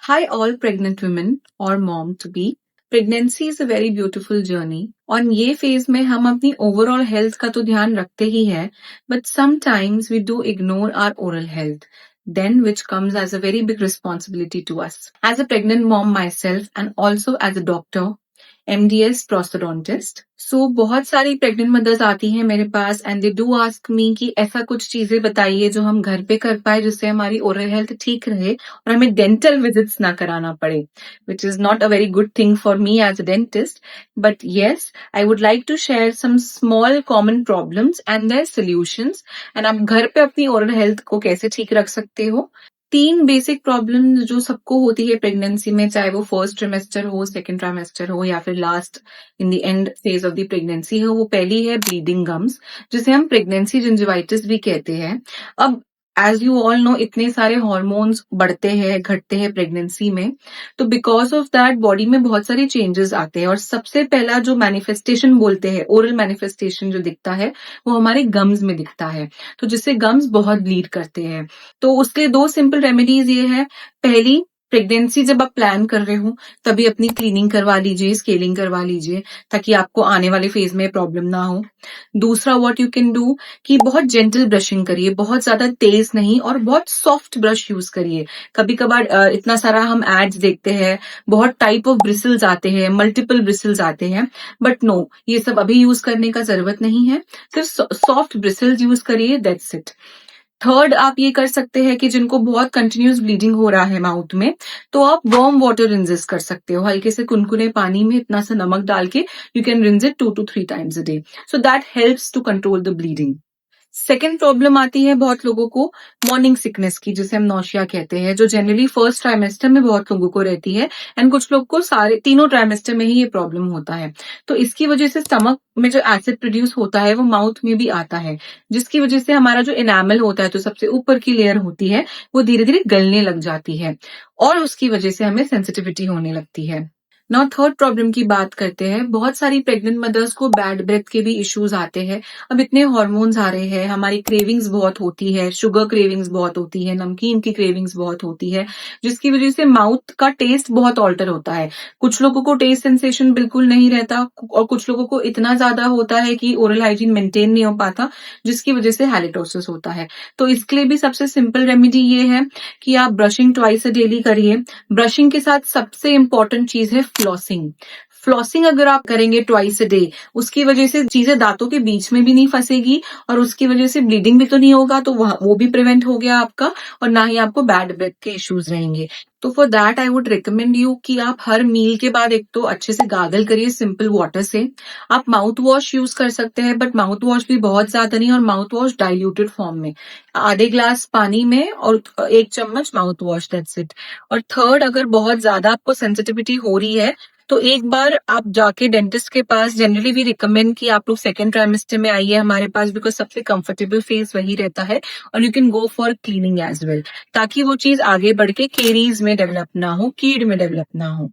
Hi, all pregnant women or mom to be. Pregnancy is a very beautiful journey. और ये phase में हम अपनी ओवरऑल हेल्थ का तो ध्यान रखते ही है, but sometimes we do ignore our oral health. Then, which comes as a very big responsibility to us. As a pregnant mom myself, and also as a doctor, MDS prosthodontist. So बहुत सारी pregnant mothers आती हैं मेरे पास and they do ask me कि ऐसा कुछ चीजें बताइए जो हम घर पे कर पाए जिससे हमारी ओरल हेल्थ ठीक रहे और हमें डेंटल विजिट्स ना कराना पड़े, which is not a very good thing for me as a dentist. But yes, I would like to share some small common problems and their solutions, and आप घर पे अपनी ओरल हेल्थ को कैसे ठीक रख सकते हो. 3 बेसिक प्रॉब्लम जो सबको होती है प्रेगनेंसी में, चाहे वो फर्स्ट ट्रिमेस्टर हो, सेकंड ट्राइमेस्टर हो या फिर last in the end phase of the pregnancy हो. वो पहली है ब्लीडिंग गम्स, जिसे हम प्रेगनेंसी जिंजिवाइटिस भी कहते हैं. अब एज यू ऑल नो, इतने सारे हॉर्मोन्स बढ़ते हैं घटते हैं प्रेगनेंसी में, तो बिकॉज ऑफ दैट बॉडी में बहुत सारे चेंजेस आते हैं. और सबसे पहला जो मैनिफेस्टेशन बोलते हैं, ओरल मैनिफेस्टेशन जो दिखता है, वो हमारे गम्स में दिखता है. तो जिससे गम्स बहुत ब्लीड करते हैं. तो उसके लिए 2 सिंपल रेमेडीज ये है. पहली, प्रेगनेंसी जब आप प्लान कर रहे हो तभी अपनी क्लीनिंग करवा लीजिए, स्केलिंग करवा लीजिए, ताकि आपको आने वाले फेज में प्रॉब्लम ना हो. दूसरा, व्हाट यू कैन डू कि बहुत जेंटल ब्रशिंग करिए, बहुत ज्यादा तेज नहीं, और बहुत सॉफ्ट ब्रश यूज करिए. कभी कभार इतना सारा हम एड्स देखते हैं, बहुत टाइप ऑफ ब्रिसल्स आते हैं, मल्टीपल ब्रिसल्स आते हैं, बट नो, ये सब अभी यूज करने का जरूरत नहीं है. सिर्फ सॉफ्ट ब्रिसल्स यूज करिए, दैट्स इट. थर्ड, आप ये कर सकते हैं कि जिनको बहुत कंटिन्यूस ब्लीडिंग हो रहा है माउथ में, तो आप वार्म वाटर रिंजेस कर सकते हो. हल्के से कुनकुने पानी में इतना सा नमक डाल के you can rinse it 2 to 3 times a day. So that helps to control the bleeding. Second problem आती है बहुत लोगों को मॉर्निंग सिकनेस की, जिसे हम नौशिया कहते हैं, जो जनरली फर्स्ट ट्राइमेस्टर में बहुत लोगों को रहती है, एंड कुछ लोग को सारे तीनों ट्राइमेस्टर में ही ये प्रॉब्लम होता है. तो इसकी वजह से स्टमक में जो एसिड प्रोड्यूस होता है वो माउथ में भी आता है, जिसकी वजह से हमारा जो एनामल होता है, तो सबसे ऊपर की लेयर होती है, वो धीरे धीरे गलने लग जाती है, और उसकी वजह से हमें सेंसिटिविटी होने लगती है. नाउ थर्ड प्रॉब्लम की बात करते हैं. बहुत सारी प्रेग्नेंट मदर्स को बैड ब्रेथ के भी इश्यूज आते हैं. अब इतने हॉर्मोन्स आ रहे हैं, हमारी क्रेविंग्स बहुत होती है, शुगर क्रेविंग्स बहुत होती है, नमकीन की क्रेविंग्स बहुत होती है, जिसकी वजह से माउथ का टेस्ट बहुत ऑल्टर होता है. कुछ लोगों को टेस्ट सेंसेशन बिल्कुल नहीं रहता, और कुछ लोगों को इतना ज्यादा होता है कि ओरल हाइजीन मेंटेन नहीं हो पाता, जिसकी वजह से हैलिटोसिस होता है. तो इसके लिए भी सबसे सिंपल रेमेडी ये है कि आप ब्रशिंग ट्वाइस अ डेली करिए. ब्रशिंग के साथ सबसे इंपॉर्टेंट चीज है फ्लॉसिंग. फ्लॉसिंग अगर आप करेंगे ट्वाइस अ डे, उसकी वजह से चीजें दांतों के बीच में भी नहीं फंसेगी, और उसकी वजह से ब्लीडिंग भी तो नहीं होगा, तो वो भी प्रिवेंट हो गया आपका, और ना ही आपको बैड ब्रेथ के इश्यूज रहेंगे. तो for that I would recommend you कि आप हर मील के बाद एक तो अच्छे से गागल करिए सिंपल वाटर से. आप माउथ वॉश यूज कर सकते हैं, बट माउथ वॉश भी बहुत ज्यादा नहीं, और माउथ वॉश डाइल्यूटेड फॉर्म में, आधे ग्लास पानी में और 1 चम्मच माउथ वॉश, दैट्स इट. और थर्ड, अगर बहुत ज्यादा आपको सेंसिटिविटी हो रही है, तो एक बार आप जाके डेंटिस्ट के पास, जनरली भी रिकमेंड कि आप लोग सेकेंड ट्राइमेस्टर में आइए हमारे पास, बिकॉज सबसे कंफर्टेबल फेज वही रहता है, और you can go for cleaning as well, ताकि वो चीज आगे बढ़ के केरीज में डेवलप ना हो, कीड में डेवलप ना हो.